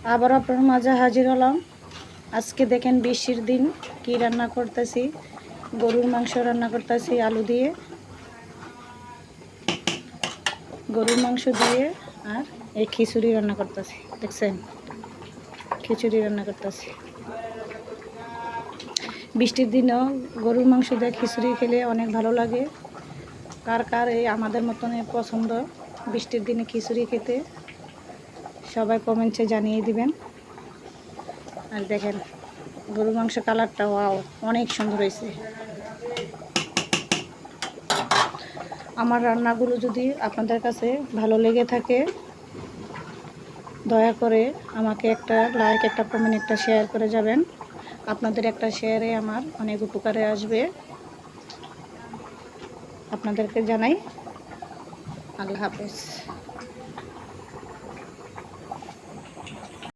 আবার আপনার মাঝে হাজির হলাম। আজকে দেখেন বৃষ্টির দিন কি রান্না করতেছি। গরুর মাংস রান্না করতেছি আলু দিয়ে, গরুর মাংস দিয়ে। আর এই খিচুড়ি রান্না করতেছি, দেখছেন খিচুড়ি রান্না করতেছি। বৃষ্টির দিনেও গরুর মাংস দিয়ে খিচুড়ি খেলে অনেক ভালো লাগে। কার কার এই আমাদের মতন পছন্দ বৃষ্টির দিনে খিচুড়ি খেতে, সবাই কমেন্টে জানিয়ে দিবেন। আর দেখেন গরুর মাংস কালারটা ওয়াও, অনেক সুন্দর হয়েছে। আমার রান্নাগুলো যদি আপনাদের কাছে ভালো লেগে থাকে, দয়া করে আমাকে একটা লাইক, একটা কমেন্ট, একটা শেয়ার করে যাবেন। আপনাদের একটা শেয়ারে আমার অনেক উপকারে আসবে। আপনাদেরকে জানাই আল্লাহ হাফেজ।